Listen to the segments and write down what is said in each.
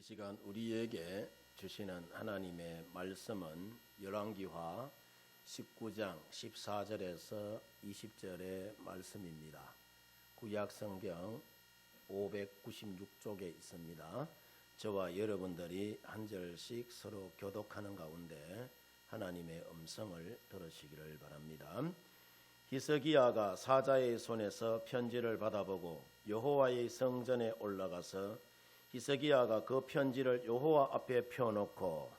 시간 우리에게 주시는 하나님의 말씀은 열왕기하 19장 14절에서 20절의 말씀입니다. 구약성경 596쪽에 있습니다. 저와 여러분들이 한 절씩 서로 교독하는 가운데 하나님의 음성을 들으시기를 바랍니다. 히스기야가 사자의 손에서 편지를 받아보고 여호와의 성전에 올라가서 히스기야가 그 편지를 여호와 앞에 펴놓고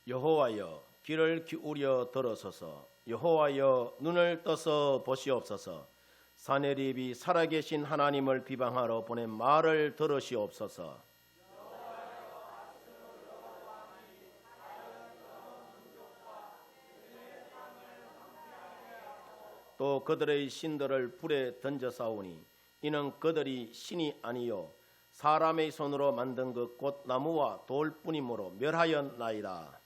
여호와여 귀를 기울여 들어서서 여호와여 눈을 떠서 보시옵소서. 사네립이 살아계신 하나님을 비방하러 보낸 말을 들으시옵소서. 또 그들의 신들을 불에 던져 싸우니 이는 그들이 신이 아니요 사람의 손으로 만든 그 꽃나무와 돌뿐이므로 멸하였나이다.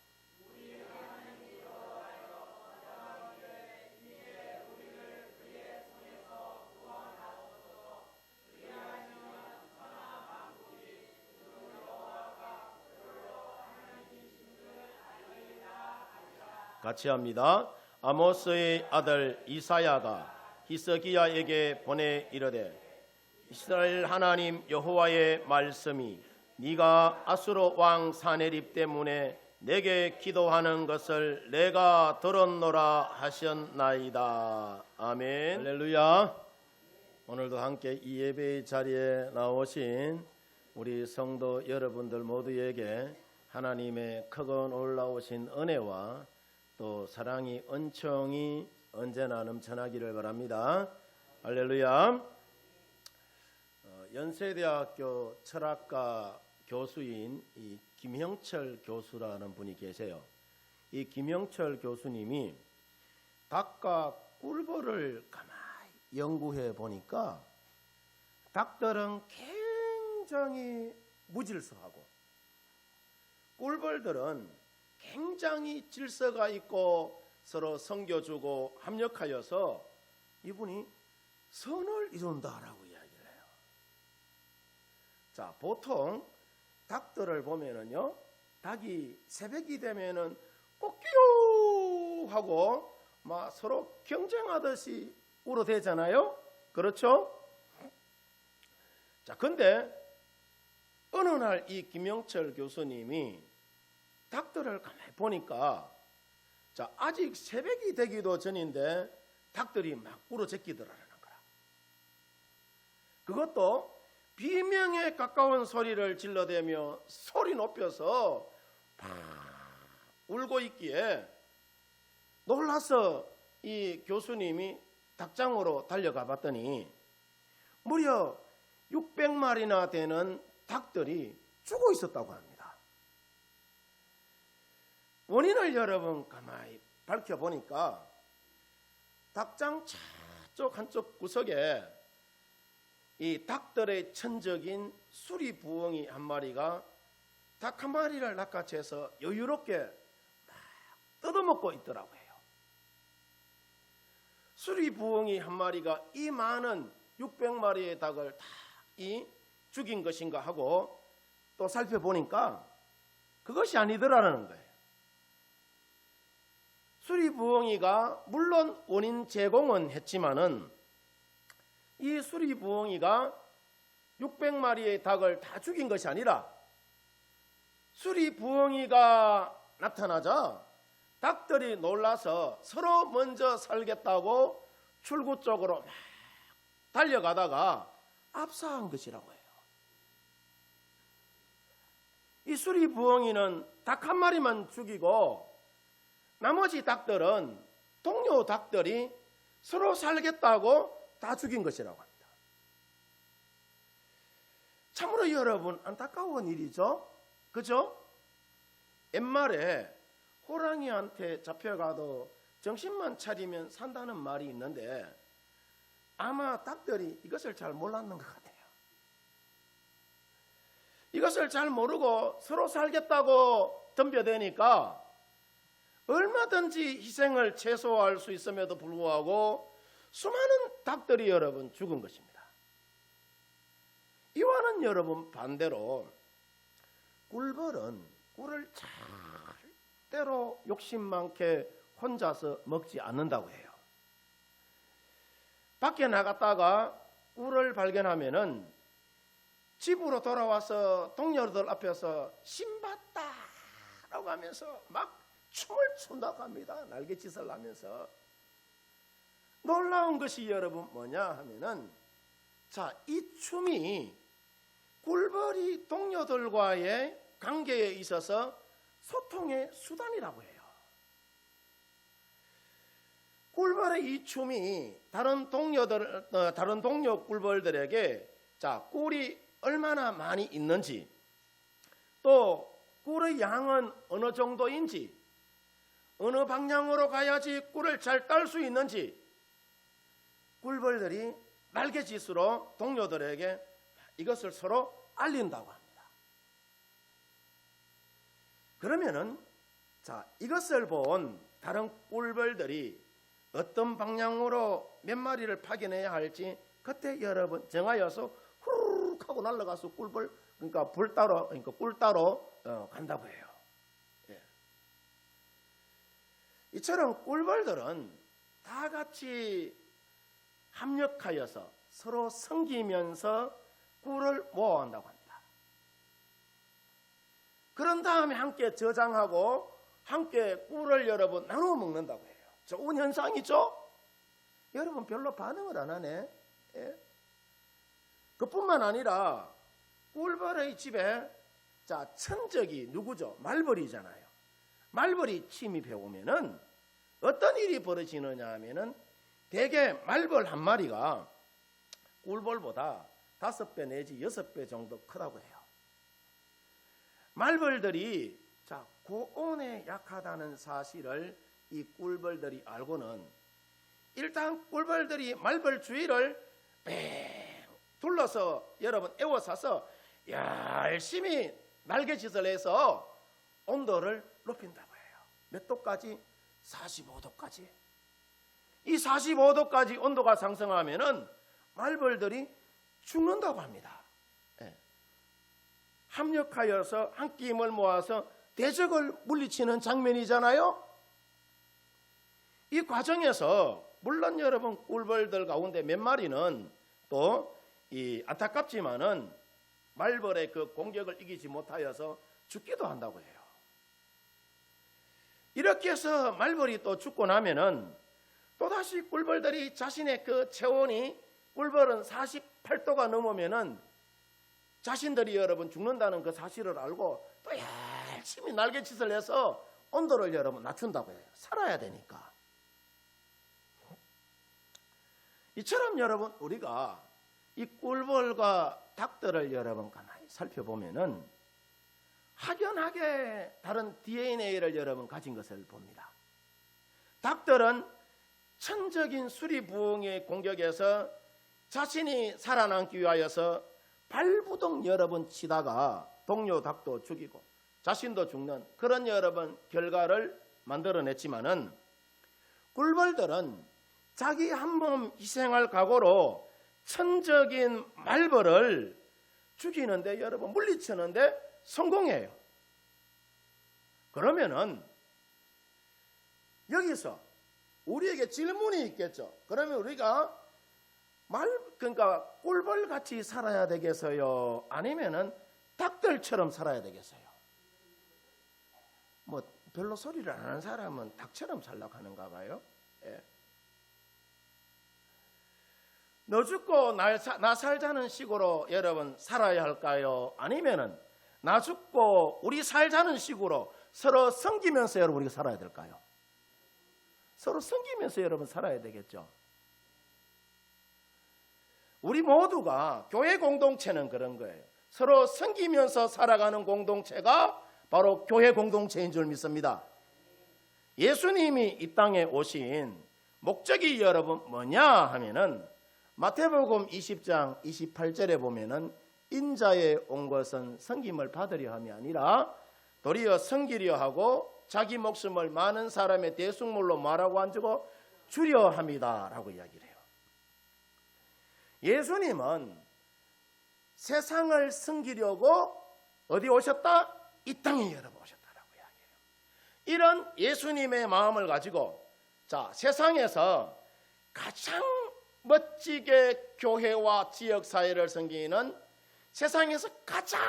같이 합니다. 아모스의 아들 이사야가 히스기야에게 보내 이르되 이스라엘 하나님 여호와의 말씀이 네가 아수르 왕 사네립 때문에 내게 기도하는 것을 내가 들었노라 하셨나이다. 아멘. 할렐루야. 오늘도 함께 이 예배의 자리에 나오신 우리 성도 여러분들 모두에게 하나님의 크고 놀라우신 은혜와 또 사랑이 은총이 언제나 넘쳐나기를 바랍니다. 할렐루야. 연세대학교 철학과 교수인 이 김형철 교수라는 분이 계세요. 이 김형철 교수님이 닭과 꿀벌을 가만히 연구해 보니까 닭들은 굉장히 무질서하고 꿀벌들은 굉장히 질서가 있고 서로 섬겨주고 합력하여서 이분이 선을 이룬다라고 이야기를 해요. 자, 보통 닭들을 보면은요, 닭이 새벽이 되면은 꼬끼요 하고 막 서로 경쟁하듯이 울어대잖아요. 그렇죠? 자, 근데 어느 날 이 김영철 교수님이 닭들을 가만히 보니까 자, 아직 새벽이 되기도 전인데 닭들이 막 울어제끼더라는 거야. 그것도 비명에 가까운 소리를 질러대며 소리 높여서 팍 울고 있기에 놀라서 이 교수님이 닭장으로 달려가 봤더니 무려 600마리나 되는 닭들이 죽어 있었다고 합니다. 원인을 여러분 가만히 밝혀보니까 닭장 저쪽 한쪽 구석에 이 닭들의 천적인 수리부엉이 한 마리가 닭 한 마리를 낚아채서 여유롭게 막 뜯어먹고 있더라고 해요. 수리부엉이 한 마리가 이 많은 600마리의 닭을 다 죽인 것인가 하고 또 살펴보니까 그것이 아니더라는 거예요. 수리부엉이가 물론 원인 제공은 했지만은 이 수리부엉이가 600마리의 닭을 다 죽인 것이 아니라 수리부엉이가 나타나자 닭들이 놀라서 서로 먼저 살겠다고 출구 쪽으로 막 달려가다가 압사한 것이라고 해요. 이 수리부엉이는 닭 한 마리만 죽이고 나머지 닭들은 동료 닭들이 서로 살겠다고 다 죽인 것이라고 합니다. 참으로 여러분 안타까운 일이죠. 그죠? 옛말에 호랑이한테 잡혀가도 정신만 차리면 산다는 말이 있는데 아마 닭들이 이것을 잘 몰랐는 것 같아요. 이것을 잘 모르고 서로 살겠다고 덤벼대니까 얼마든지 희생을 최소화할 수 있음에도 불구하고 수많은 닭들이 여러분 죽은 것입니다. 이와는 여러분 반대로 꿀벌은 꿀을 절대로 욕심 많게 혼자서 먹지 않는다고 해요. 밖에 나갔다가 꿀을 발견하면은 집으로 돌아와서 동료들 앞에서 신봤다라고 하면서 막 춤을 춘다고 합니다. 날갯짓을 하면서. 놀라운 것이 여러분 뭐냐 하면은, 자, 이 춤이 꿀벌이 동료들과의 관계에 있어서 소통의 수단이라고 해요. 꿀벌의 이 춤이 다른 동료 꿀벌들에게 자, 꿀이 얼마나 많이 있는지, 또 꿀의 양은 어느 정도인지, 어느 방향으로 가야지 꿀을 잘 딸 수 있는지 꿀벌들이 날갯짓으로 동료들에게 이것을 서로 알린다고 합니다. 그러면은 자, 이것을 본 다른 꿀벌들이 어떤 방향으로 몇 마리를 파견해야 할지 그때 여러분 정하여서 후루룩 하고 날아가서 꿀벌, 그러니까 꿀 따로 간다고 해요. 예. 이처럼 꿀벌들은 다 같이 합력하여서 서로 섬기면서 꿀을 모아온다고 합니다. 그런 다음에 함께 저장하고 함께 꿀을 여러분 나누어 먹는다고 해요. 좋은 현상이죠? 여러분 별로 반응을 안 하네. 예? 그뿐만 아니라 꿀벌의 집에 자, 천적이 누구죠? 말벌이잖아요. 말벌이 침입해 오면은 어떤 일이 벌어지느냐 하면은 대개 말벌 한 마리가 꿀벌보다 5배 내지 6배 정도 크다고 해요. 말벌들이 자, 고온에 약하다는 사실을 이 꿀벌들이 알고는 일단 꿀벌들이 말벌 주위를 둘러서 여러분 에워싸서 열심히 날갯짓을 해서 온도를 높인다고 해요. 몇 도까지? 45도까지. 이 45도까지 온도가 상승하면은 말벌들이 죽는다고 합니다. 예. 합력하여서 한 끼 힘을 모아서 대적을 물리치는 장면이잖아요. 이 과정에서 물론 여러분 꿀벌들 가운데 몇 마리는 또 이 안타깝지만은 말벌의 그 공격을 이기지 못하여서 죽기도 한다고 해요. 이렇게 해서 말벌이 또 죽고 나면은 또다시 꿀벌들이 자신의 그 체온이 꿀벌은 48도가 넘으면은 자신들이 여러분 죽는다는 그 사실을 알고 또 열심히 날갯짓을 해서 온도를 여러분 낮춘다고 해요. 살아야 되니까. 이처럼 여러분 우리가 이 꿀벌과 닭들을 여러분 가만히 살펴보면은 확연하게 다른 DNA를 여러분 가진 것을 봅니다. 닭들은 천적인 수리부엉이의 공격에서 자신이 살아남기 위하여서 발부동 여러분 치다가 동료 닭도 죽이고 자신도 죽는 그런 여러분 결과를 만들어냈지만은 꿀벌들은 자기 한 몸 희생할 각오로 천적인 말벌을 죽이는데 여러분 물리치는데 성공해요. 그러면은 여기서 우리에게 질문이 있겠죠. 그러면 우리가 그러니까 꿀벌같이 살아야 되겠어요? 아니면은 닭들처럼 살아야 되겠어요? 뭐 별로 소리를 안 하는 사람은 닭처럼 살려고 하는가 봐요. 예. 너 죽고 나 살자는 식으로 여러분 살아야 할까요? 아니면은 나 죽고 우리 살자는 식으로 서로 섬기면서 여러분 우리가 살아야 될까요? 서로 섬기면서 여러분 살아야 되겠죠. 우리 모두가 교회 공동체는 그런 거예요. 서로 섬기면서 살아가는 공동체가 바로 교회 공동체인 줄 믿습니다. 예수님이 이 땅에 오신 목적이 여러분 뭐냐 하면은 마태복음 20장 28절에 보면은 인자에 온 것은 섬김을 받으려 함이 아니라 도리어 섬기려 하고 자기 목숨을 많은 사람의 대속물로 말하고 앉고 주려 함이다 라고 이야기를 해요. 예수님은 세상을 섬기려고 어디 오셨다? 이 땅에 여러분 오셨다라고 이야기해요. 이런 예수님의 마음을 가지고 자, 세상에서 가장 멋지게 교회와 지역사회를 섬기는 세상에서 가장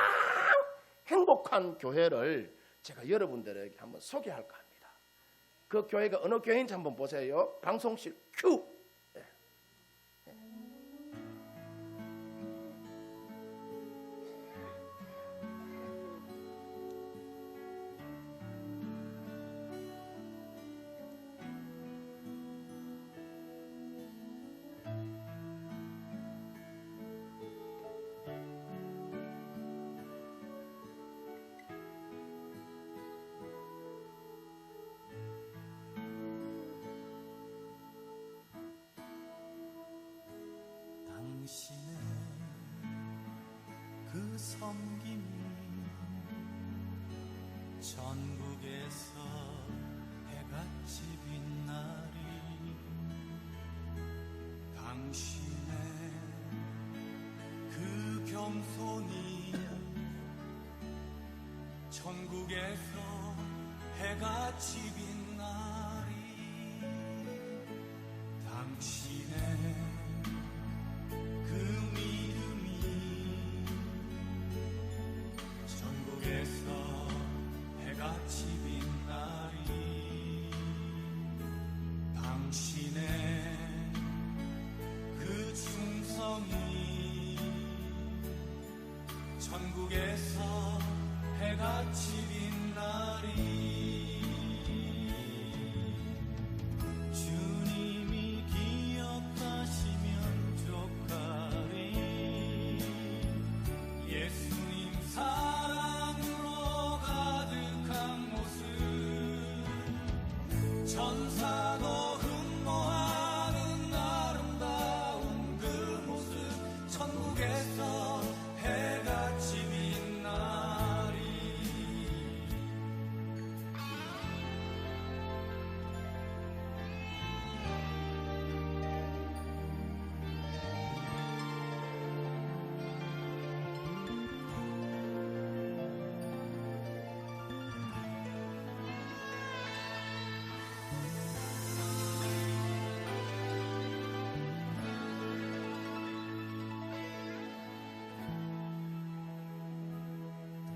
행복한 교회를 제가 여러분들에게 한번 소개할까 합니다. 그 교회가 어느 교회인지 한번 보세요. 방송실 큐. 당신의 그 섬김이 전국에서 해같이 빛나리. 당신의 그 겸손이 전국에서 해같이 빛나리. 당신의 그 믿음이 전국에서 해같이 빛나리. 당신의 그 충성이 전국에서 해같이 빛나리. 주님이 기억하시면 좋가리. 예수님 사랑으로 가득한 모습 천사도 흠모하는 아름다운 그 모습 천국에서 해같이 빛나리.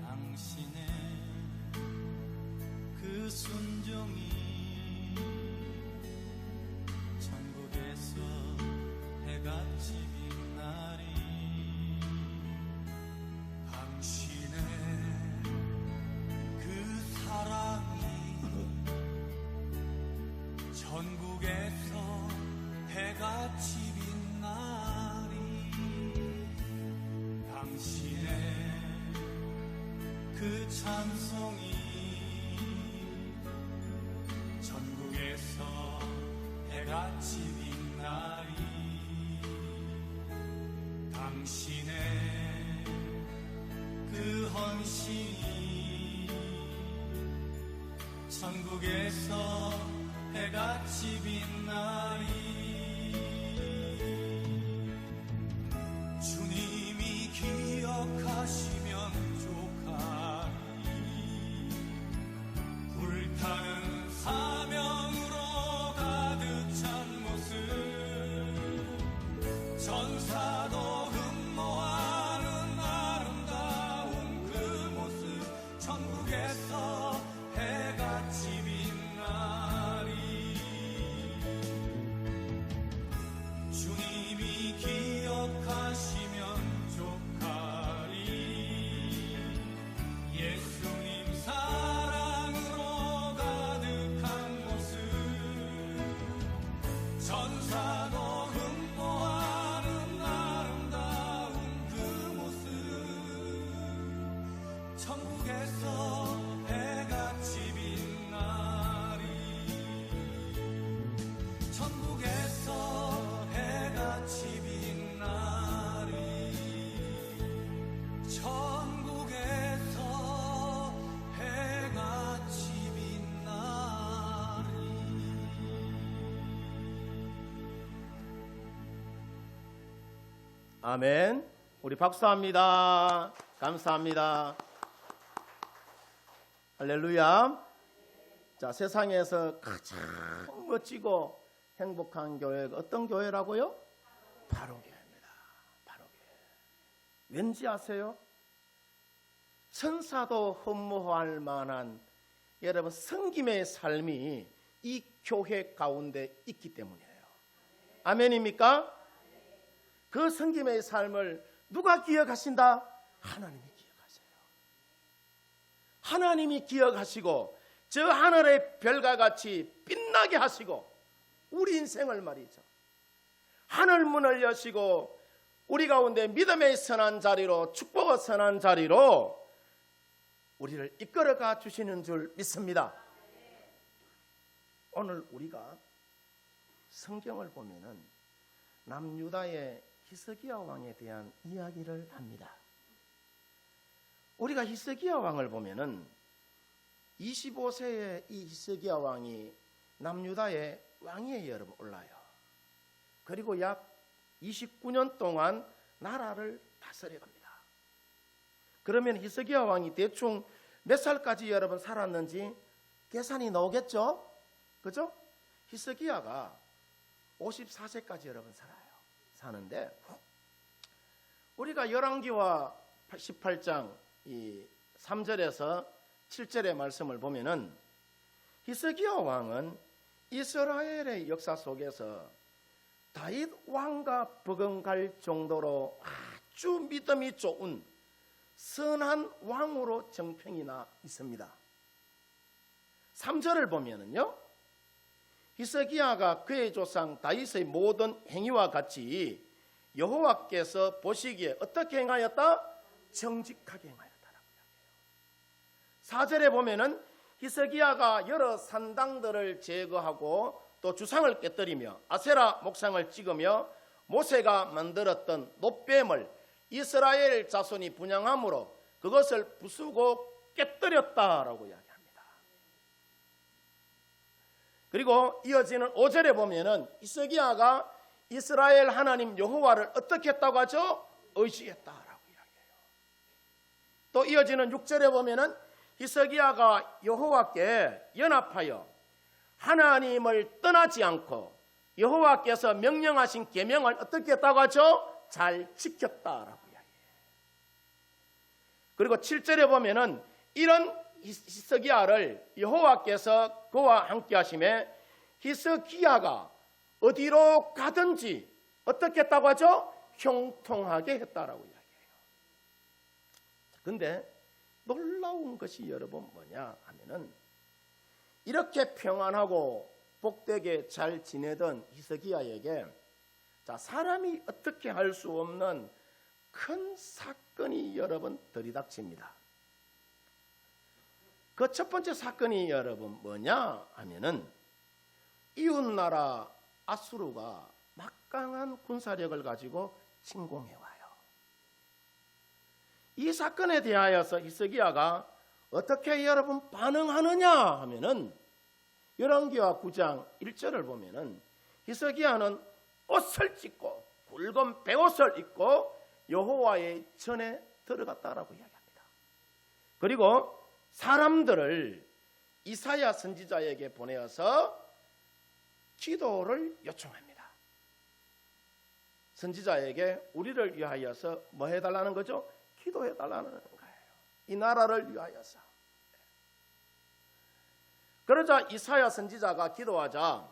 당신의 그 순종이 천국에서 해같이 빛나리. 당신의 그 사랑이 전국에서 해같이 빛나리. 당신의 그 찬송이 전국에서 해같이 빛나리. 당신의 그 헌신이 전국에서 해같이 빛나리. 주님이 기억하시면 좋가리. 불타는 사명으로 가득 찬 모습 천사도 흠모하는 아름다운 그 모습 천국에서 해같이 빛나리. 주님이 기억하시면 좋가리. 예수님 사랑으로 가득한 모습 천사도 흠모하는 아름다운 그 모습 천국에서 해같이 빛나리. 천국에서 해같이 빛나리. 아멘. 우리 박수합니다. 감사합니다. 할렐루야. 자, 세상에서 가장 멋지고 행복한 교회가 어떤 교회라고요? 바로 교회입니다. 바로 교회. 왠지 아세요? 천사도 흠모할 만한 여러분 섬김의 삶이 이 교회 가운데 있기 때문이에요. 아멘입니까? 그 섬김의 삶을 누가 기억하신다? 하나님이 기억하세요. 하나님이 기억하시고 저 하늘의 별과 같이 빛나게 하시고 우리 인생을 말이죠. 하늘 문을 여시고 우리 가운데 믿음의 선한 자리로 축복의 선한 자리로 우리를 이끌어가 주시는 줄 믿습니다. 오늘 우리가 성경을 보면은 남유다의 히스기야 왕에 대한 이야기를 합니다. 우리가 히스기야 왕을 보면은 25세의 이 히스기야 왕이 남유다의 왕위에 여러분 올라요. 그리고 약 29년 동안 나라를 다스려 갑니다. 그러면 히스기야 왕이 대충 몇 살까지 여러분 살았는지 계산이 나오겠죠? 그죠? 히스기야가 54세까지 여러분 살아요. 사는데 우리가 열왕기와 18장 이 3절에서 7절의 말씀을 보면은 히스기야 왕은 이스라엘의 역사 속에서 다윗 왕과 버금갈 정도로 아주 믿음이 좋은 선한 왕으로 정평이 나 있습니다. 3절을 보면은요, 히스기야가 그의 조상 다윗의 모든 행위와 같이 여호와께서 보시기에 어떻게 행하였다? 정직하게 행하였다라고 이야기해요. 4절에 보면은 히스기야가 여러 산당들을 제거하고 또 주상을 깨뜨리며 아세라 목상을 찍으며 모세가 만들었던 놋뱀을 이스라엘 자손이 분향함으로 그것을 부수고 깨뜨렸다라고 이야기합니다. 그리고 이어지는 5절에 보면은 히스기야가 이스라엘 하나님 여호와를 어떻게 했다고 하죠? 의지했다라고 이야기해요. 또 이어지는 6절에 보면은 히스기야가 여호와께 연합하여 하나님을 떠나지 않고 여호와께서 명령하신 계명을 어떻게 했다고 하죠? 잘 지켰다라고 이야기해요. 그리고 7절에 보면은 이런 히스기야를 여호와께서 그와 함께 하심에 히스기야가 어디로 가든지 어떻게 했다고 하죠? 형통하게 했다라고 이야기해요. 그런데 놀라운 것이 여러분 뭐냐 하면은 이렇게 평안하고 복되게 잘 지내던 히스기야에게 자, 사람이 어떻게 할 수 없는 큰 사건이 여러분 들이닥칩니다. 그 첫 번째 사건이 여러분 뭐냐 하면은 이웃나라 아수르가 막강한 군사력을 가지고 침공해 와요. 이 사건에 대하여서 히스기야가 어떻게 여러분 반응하느냐 하면은 열왕기하 9장 1절을 보면은 히스기야는 옷을 찢고 굵은 베옷을 입고 여호와의 전에 들어갔다라고 이야기합니다. 그리고 사람들을 이사야 선지자에게 보내어서 기도를 요청합니다. 선지자에게 우리를 위하여서 뭐 해달라는 거죠? 기도해달라는 거예요. 이 나라를 위하여서. 그러자 이사야 선지자가 기도하자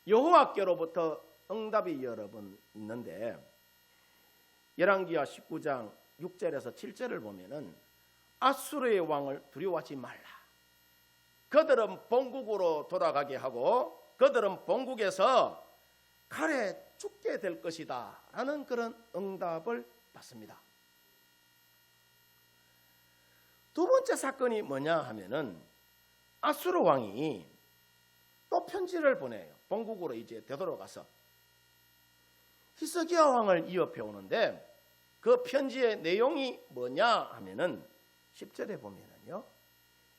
여호와께로부터 응답이 여러분 있는데 열왕기하 19장 6절에서 7절을 보면은 아수르의 왕을 두려워하지 말라. 그들은 본국으로 돌아가게 하고 그들은 본국에서 칼에 죽게 될 것이다 라는 그런 응답을 받습니다. 두 번째 사건이 뭐냐 하면은 아수르 왕이 또 편지를 보내요. 본국으로 이제 되돌아가서 히스기야 왕을 위협해 오는데 그 편지의 내용이 뭐냐 하면은 10절에 보면은요,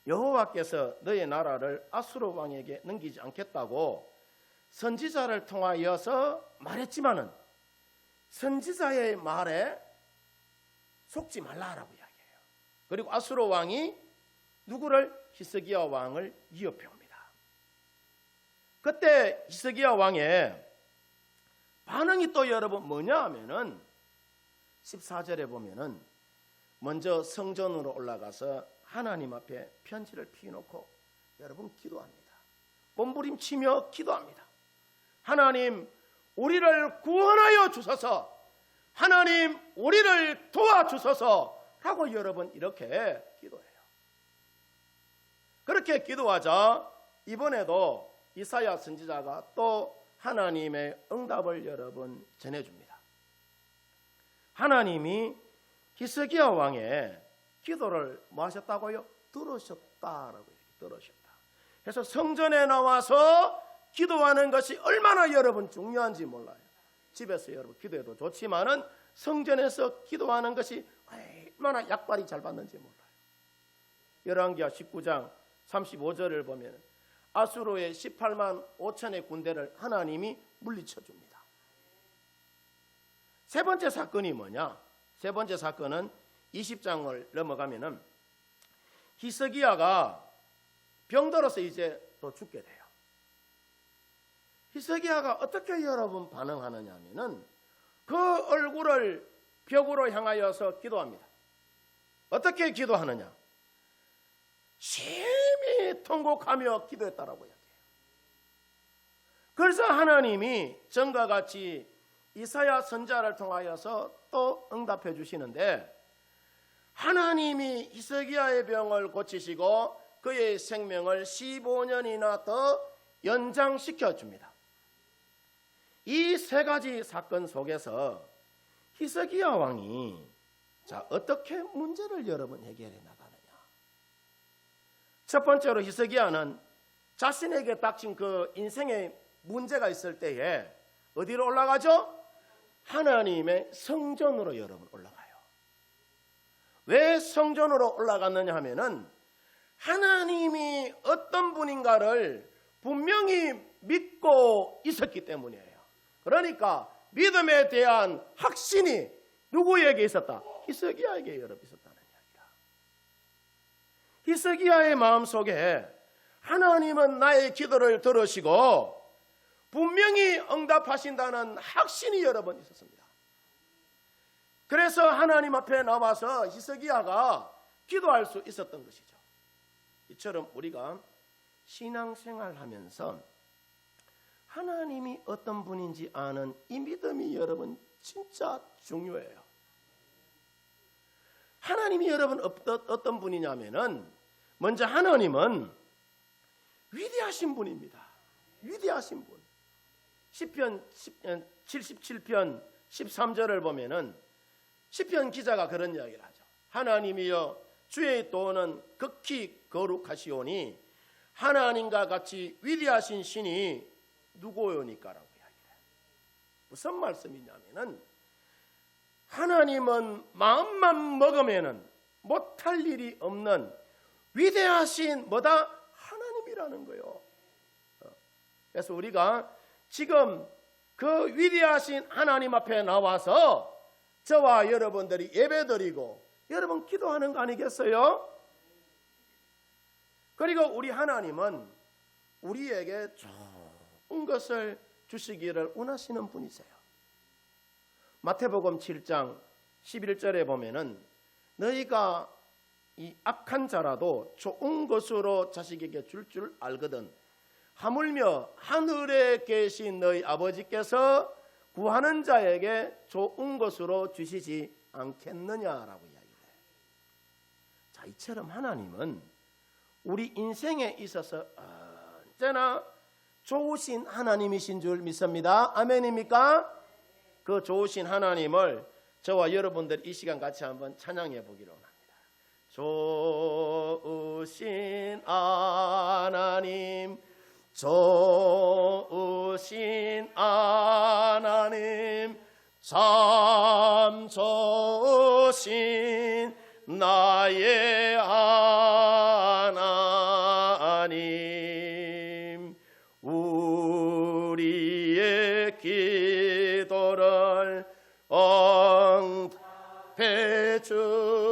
여호와께서 너의 나라를 아수르 왕에게 넘기지 않겠다고 선지자를 통하여서 말했지만은 선지자의 말에 속지 말라라고 이야기해요. 그리고 아수르 왕이 누구를? 히스기야 왕을 위협해 옵니다. 그때 히스기야 왕의 반응이 또 여러분 뭐냐 하면은 14절에 보면은 먼저 성전으로 올라가서 하나님 앞에 편지를 피워놓고 여러분 기도합니다. 몸부림치며 기도합니다. 하나님 우리를 구원하여 주소서, 하나님 우리를 도와주소서 라고 여러분 이렇게 기도해요. 그렇게 기도하자 이번에도 이사야 선지자가 또 하나님의 응답을 여러분 전해줍니다. 하나님이 히스기야 왕의 기도를 뭐 하셨다고요? 들으셨다라고 들으셨다. 그래서 성전에 나와서 기도하는 것이 얼마나 여러분 중요한지 몰라요. 집에서 여러분 기도해도 좋지만은 성전에서 기도하는 것이 얼마나 약발이 잘 받는지 몰라요. 열왕기하 19장 35절을 보면 아수르의 18만 5천의 군대를 하나님이 물리쳐 줍니다. 세 번째 사건이 뭐냐? 세 번째 사건은 20장을 넘어가면은 히스기야가 병들어서 이제 또 죽게 돼요. 히스기야가 어떻게 여러분 반응하느냐 하면은 그 얼굴을 벽으로 향하여서 기도합니다. 어떻게 기도하느냐? 심히 통곡하며 기도했다라고 이야기해요. 그래서 하나님이 전과 같이 이사야 선지자를 통하여서 또 응답해 주시는데 하나님이 히스기야의 병을 고치시고 그의 생명을 15년이나 더 연장시켜 줍니다. 이 세 가지 사건 속에서 히스기야 왕이 자 어떻게 문제를 여러분 해결해 나가느냐? 첫 번째로 히스기야는 자신에게 닥친 그 인생의 문제가 있을 때에 어디로 올라가죠? 하나님의 성전으로 여러분 올라가요. 왜 성전으로 올라갔느냐 하면은 하나님이 어떤 분인가를 분명히 믿고 있었기 때문이에요. 그러니까 믿음에 대한 확신이 누구에게 있었다? 히스기야에게 여러분 있었다는 이야기다. 히스기야의 마음속에 하나님은 나의 기도를 들으시고 분명히 응답하신다는 확신이 여러분 있었습니다. 그래서 하나님 앞에 나와서 히스기야가 기도할 수 있었던 것이죠. 이처럼 우리가 신앙생활하면서 하나님이 어떤 분인지 아는 이 믿음이 여러분 진짜 중요해요. 하나님이 여러분 어떤 분이냐면은 먼저 하나님은 위대하신 분입니다. 위대하신 분. 시편 77편 13절을 보면은 시편 기자가 그런 이야기를 하죠. 하나님이여 주의 도는 극히 거룩하시오니 하나님과 같이 위대하신 신이 누구요니까라고 이야기해요. 무슨 말씀이냐면은 하나님은 마음만 먹으면은 못할 일이 없는 위대하신 뭐다? 하나님이라는 거예요. 그래서 우리가 지금 그 위대하신 하나님 앞에 나와서 저와 여러분들이 예배드리고 여러분 기도하는 거 아니겠어요? 그리고 우리 하나님은 우리에게 좋은 것을 주시기를 원하시는 분이세요. 마태복음 7장 11절에 보면은 너희가 이 악한 자라도 좋은 것으로 자식에게 줄 알거든 하물며 하늘에 계신 너희 아버지께서 구하는 자에게 좋은 것으로 주시지 않겠느냐라고 이야기해요. 자, 이처럼 하나님은 우리 인생에 있어서 언제나 좋으신 하나님이신 줄 믿습니다. 아멘입니까? 그 좋으신 하나님을 저와 여러분들 이 시간 같이 한번 찬양해 보기로 합니다. 좋으신 하나님, 좋으신 하나님, 참 좋으신 나의 하나님, 우리의 기도를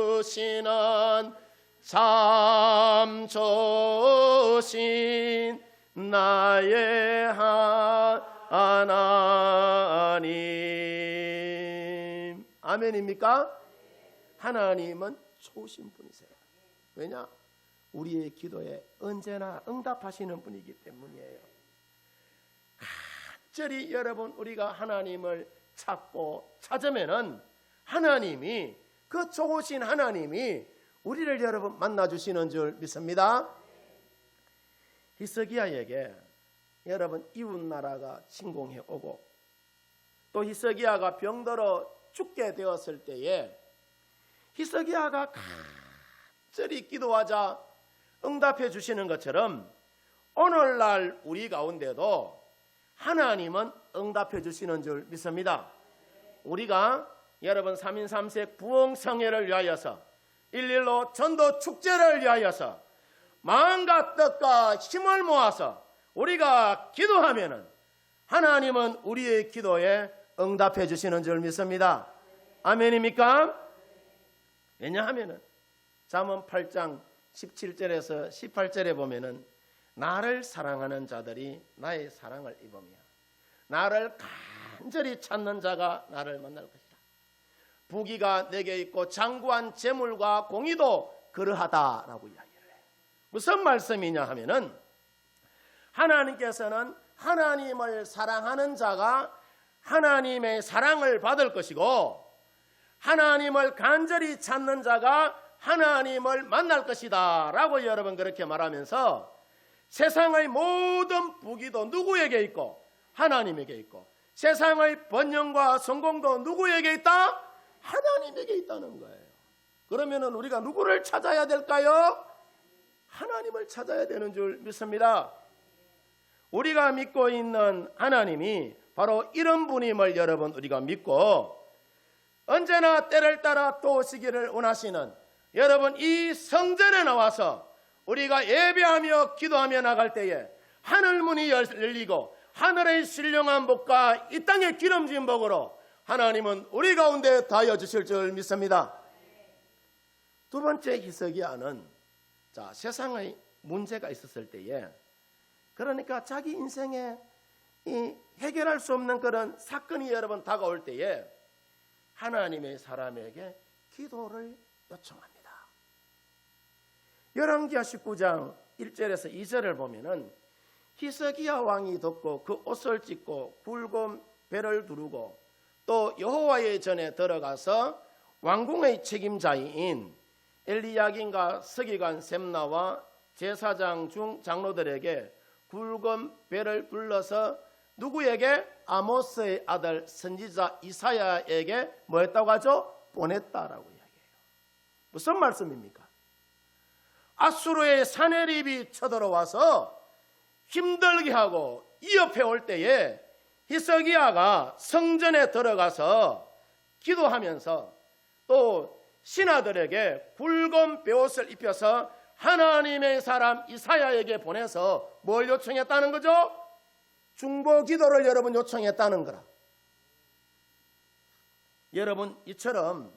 주시는 참 좋으신 나의 하나님. 아멘입니까? 하나님은 좋으신 분이세요. 왜냐? 우리의 기도에 언제나 응답하시는 분이기 때문이에요. 간절히 여러분 우리가 하나님을 찾으면은 하나님이, 그 좋으신 하나님이 우리를 여러분 만나주시는 줄 믿습니다. 히스기야에게 여러분 이웃나라가 침공해 오고 또 히스기야가 병들어 죽게 되었을 때에 히스기야가 간절히 기도하자 응답해 주시는 것처럼 오늘날 우리 가운데도 하나님은 응답해 주시는 줄 믿습니다. 우리가 여러분 3인 3색 부흥성회를 위하여서 일일로 전도 축제를 위하여서 마음과 뜻과 힘을 모아서 우리가 기도하면은 하나님은 우리의 기도에 응답해 주시는 줄 믿습니다. 아멘입니까? 왜냐하면은 잠언 8장 17절에서 18절에 보면은 나를 사랑하는 자들이 나의 사랑을 입으며 나를 간절히 찾는 자가 나를 만날 것이다. 부귀가 내게 있고 장구한 재물과 공의도 그러하다라고 이야기를 해요. 무슨 말씀이냐 하면은 하나님께서는 하나님을 사랑하는 자가 하나님의 사랑을 받을 것이고 하나님을 간절히 찾는 자가 하나님을 만날 것이다 라고 여러분 그렇게 말하면서 세상의 모든 부귀도 누구에게 있고 하나님에게 있고 세상의 번영과 성공도 누구에게 있다? 하나님에게 있다는 거예요. 그러면은 우리가 누구를 찾아야 될까요? 하나님을 찾아야 되는 줄 믿습니다. 우리가 믿고 있는 하나님이 바로 이런 분임을 여러분 우리가 믿고 언제나 때를 따라 또 오시기를 원하시는 여러분 이 성전에 나와서 우리가 예배하며 기도하며 나갈 때에 하늘문이 열리고 하늘의 신령한 복과 이 땅의 기름진 복으로 하나님은 우리 가운데 다하여 주실 줄 믿습니다. 두 번째 히스기야는 세상의 문제가 있었을 때에 그러니까 자기 인생에 이 해결할 수 없는 그런 사건이 여러분 다가올 때에 하나님의 사람에게 기도를 요청합니다. 열왕기하 19장 1절에서 2절을 보면은 히스기야 왕이 듣고 그 옷을 찢고 굵은 배를 두르고 또 여호와의 전에 들어가서 왕궁의 책임자인 엘리야긴과 서기관 셈나와 제사장 중 장로들에게 굵은 배를 불러서 누구에게? 아모스의 아들 선지자 이사야에게 뭐 했다고 하죠? 보냈다라고 이야기해요. 무슨 말씀입니까? 아수르의 사내립이 쳐들어와서 힘들게 하고 위협해 올 때에 히스기야가 성전에 들어가서 기도하면서 또 신하들에게 굵은 베옷을 입혀서 하나님의 사람 이사야에게 보내서 뭘 요청했다는 거죠? 중보 기도를 여러분 요청했다는 거라. 여러분 이처럼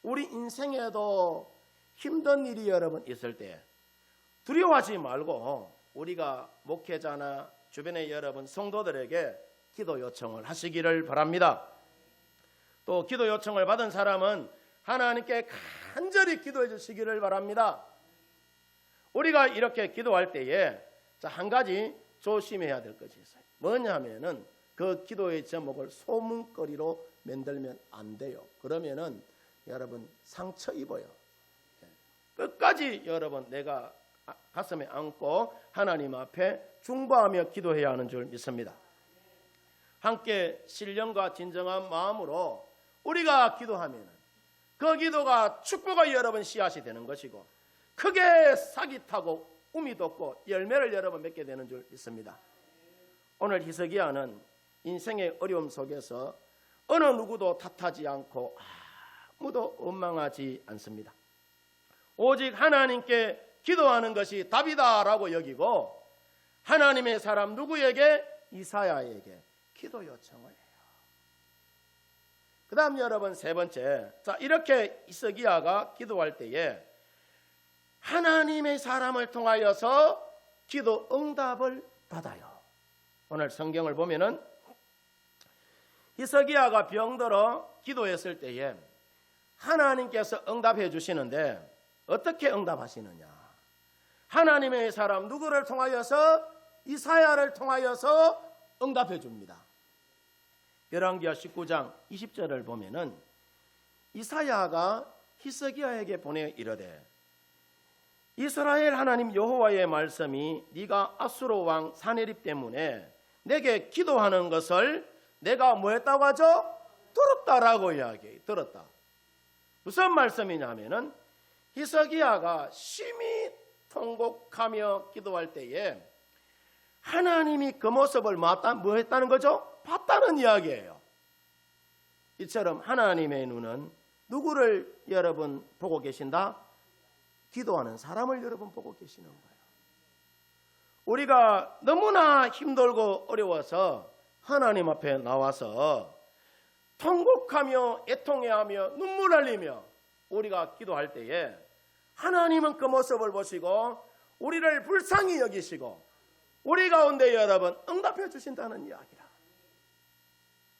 우리 인생에도 힘든 일이 여러분 있을 때 두려워하지 말고 우리가 목회자나 주변의 여러분 성도들에게 기도 요청을 하시기를 바랍니다. 또 기도 요청을 받은 사람은 하나님께 간절히 기도해 주시기를 바랍니다. 우리가 이렇게 기도할 때에 한 가지 조심해야 될 것이 있어요. 뭐냐 하면은 그 기도의 제목을 소문거리로 만들면 안 돼요. 그러면은 여러분 상처 입어요. 끝까지 여러분 내가 가슴에 안고 하나님 앞에 중보하며 기도해야 하는 줄 믿습니다. 함께 신령과 진정한 마음으로 우리가 기도하면 그 기도가 축복의 여러분 씨앗이 되는 것이고 크게 싹이 타고 um이 돋고 열매를 여러분 맺게 되는 줄 믿습니다. 오늘 히스기야는 인생의 어려움 속에서 어느 누구도 탓하지 않고 아무도 원망하지 않습니다. 오직 하나님께 기도하는 것이 답이다라고 여기고 하나님의 사람 누구에게? 이사야에게 기도 요청을 해요. 그 다음 여러분 세 번째, 자 이렇게 히스기야가 기도할 때에 하나님의 사람을 통하여서 기도 응답을 받아요. 오늘 성경을 보면은 히스기야가 병들어 기도했을 때에 하나님께서 응답해 주시는데 어떻게 응답하시느냐? 하나님의 사람 누구를 통하여서? 이사야를 통하여서 응답해 줍니다. 열왕기하 19장 20절을 보면은 이사야가 히스기야에게 보내 이르되 이스라엘 하나님 여호와의 말씀이 네가 아수르 왕 사네립 때문에 내게 기도하는 것을 내가 뭐 했다고 하죠? 들었다라고 이야기해요. 들었다. 무슨 말씀이냐 하면은 히스기야가 심히 통곡하며 기도할 때에 하나님이 그 모습을 뭐 했다는 거죠? 봤다는 이야기예요. 이처럼 하나님의 눈은 누구를 여러분 보고 계신다? 기도하는 사람을 여러분 보고 계시는 거예요. 우리가 너무나 힘들고 어려워서 하나님 앞에 나와서 통곡하며 애통해하며 눈물 흘리며 우리가 기도할 때에 하나님은 그 모습을 보시고 우리를 불쌍히 여기시고 우리 가운데 여러분 응답해 주신다는 이야기라.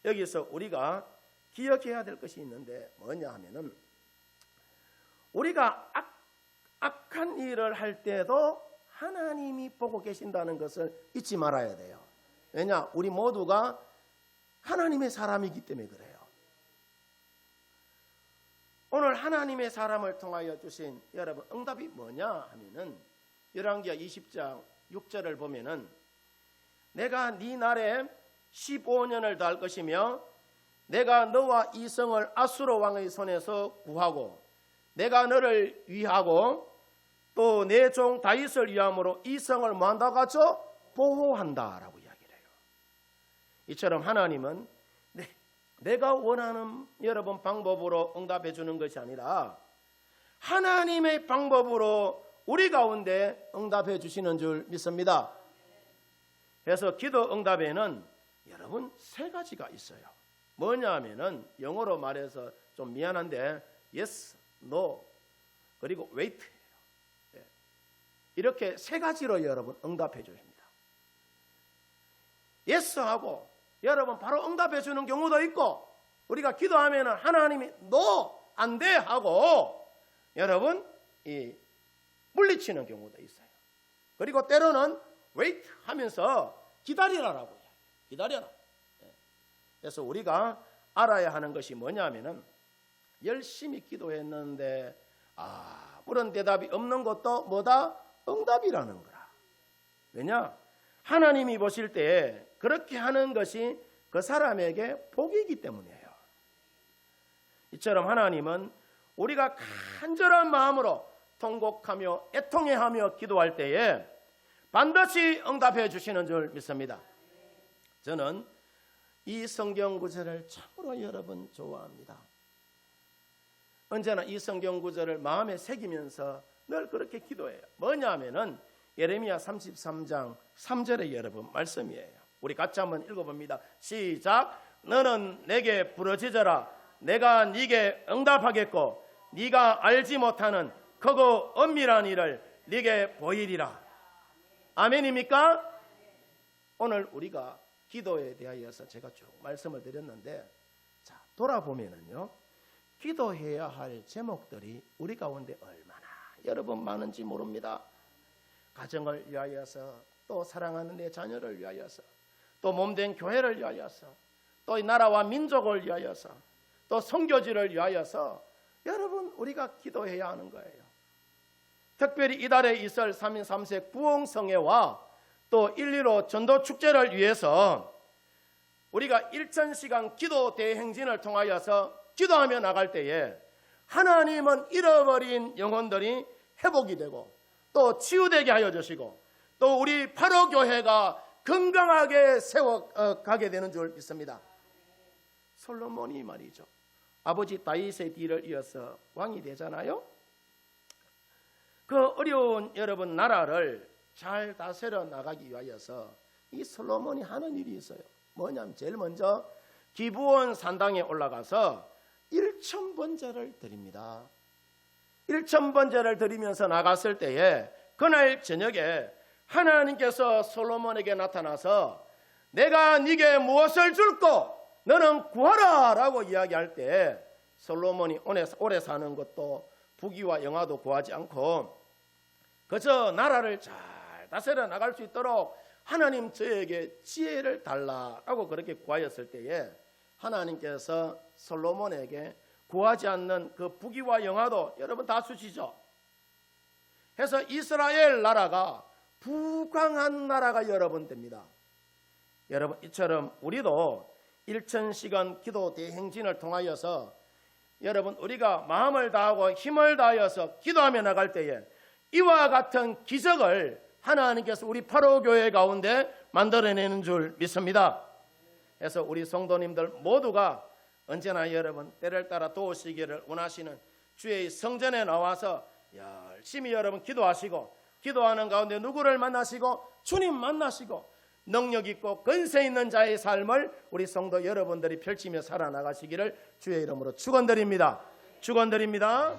여기서 우리가 기억해야 될 것이 있는데 뭐냐 하면은 우리가 악한 일을 할 때도 하나님이 보고 계신다는 것을 잊지 말아야 돼요. 왜냐? 우리 모두가 하나님의 사람이기 때문에 그래요. 오늘 하나님의 사람을 통하여 주신 여러분 응답이 뭐냐 하면은 열왕기하 20장 6절을 보면은 내가 네 날에 15년을 더할 것이며 내가 너와 이 성을 아수르 왕의 손에서 구하고 내가 너를 위하고 또 내 종 다윗을 위함으로 이 성을 뭐 한다고 하죠? 보호한다라고 이야기를 해요. 이처럼 하나님은 내가 원하는 여러분 방법으로 응답해 주는 것이 아니라 하나님의 방법으로 우리 가운데 응답해 주시는 줄 믿습니다. 그래서 기도 응답에는 여러분 세 가지가 있어요. 뭐냐 하면은 영어로 말해서 좀 미안한데 yes, no, 그리고 wait예요. 이렇게 세 가지로 여러분 응답해 주십니다. yes하고 여러분 바로 응답해 주는 경우도 있고 우리가 기도하면은 하나님이 no, 안 돼 하고 여러분 물리치는 경우도 있어요. 그리고 때로는 wait 하면서 기다리라라고 해요. 기다려라. 그래서 우리가 알아야 하는 것이 뭐냐면은 열심히 기도했는데 아무런 대답이 없는 것도 뭐다? 응답이라는 거라. 왜냐? 하나님이 보실 때 그렇게 하는 것이 그 사람에게 복이기 때문이에요. 이처럼 하나님은 우리가 간절한 마음으로 통곡하며 애통해하며 기도할 때에 반드시 응답해 주시는 줄 믿습니다. 저는 이 성경 구절을 참으로 여러분 좋아합니다. 언제나 이 성경 구절을 마음에 새기면서 늘 그렇게 기도해요. 뭐냐 하면은 예레미야 33장 3절의 여러분 말씀이에요. 우리 같이 한번 읽어봅니다. 시작. 너는 내게 부르짖어라. 내가 네게 응답하겠고 네가 알지 못하는 크고 엄밀한 일을 네게 보이리라. 아멘입니까? 오늘 우리가 기도에 대하여서 제가 쭉 말씀을 드렸는데 자 돌아보면은요 기도해야 할 제목들이 우리 가운데 얼마나 여러분 많은지 모릅니다. 가정을 위하여서 또 사랑하는 내 자녀를 위하여서 또 몸된 교회를 위하여서 또 이 나라와 민족을 위하여서 또 선교지를 위하여서 여러분 우리가 기도해야 하는 거예요. 특별히 이달에 있을 3인 3색 부흥성회와 또 115 전도축제를 위해서 우리가 1000시간 기도 대행진을 통하여서 기도하며 나갈 때에 하나님은 잃어버린 영혼들이 회복이 되고 또 치유되게 하여 주시고 또 우리 8호 교회가 건강하게 세워가게 되는 줄 믿습니다. 솔로몬이 말이죠. 아버지 다윗의 뒤를 이어서 왕이 되잖아요. 그 어려운 여러분 나라를 잘 다스려 나가기 위하여서 이 솔로몬이 하는 일이 있어요. 뭐냐면 제일 먼저 기브온 산당에 올라가서 1,000번제를 드립니다. 1,000번제를 드리면서 나갔을 때에 그날 저녁에 하나님께서 솔로몬에게 나타나서 내가 네게 무엇을 줄까? 너는 구하라 라고 이야기할 때 솔로몬이 오래 사는 것도 부귀와 영화도 구하지 않고 그저 나라를 잘 다스려 나갈 수 있도록 하나님 저에게 지혜를 달라라고 그렇게 구하였을 때에 하나님께서 솔로몬에게 구하지 않는 그 부귀와 영화도 여러분 다 주시죠. 해서 이스라엘 나라가 부강한 나라가 여러분 됩니다. 여러분 이처럼 우리도 1000시간 기도 대행진을 통하여서 여러분 우리가 마음을 다하고 힘을 다하여서 기도하며 나갈 때에 이와 같은 기적을 하나님께서 우리 파로교회 가운데 만들어내는 줄 믿습니다. 그래서 우리 성도님들 모두가 언제나 여러분 때를 따라 도우시기를 원하시는 주의 성전에 나와서 열심히 여러분 기도하시고 기도하는 가운데 누구를 만나시고 주님 만나시고 능력 있고 권세 있는 자의 삶을 우리 성도 여러분들이 펼치며 살아나가시기를 주의 이름으로 축원드립니다. 축원드립니다.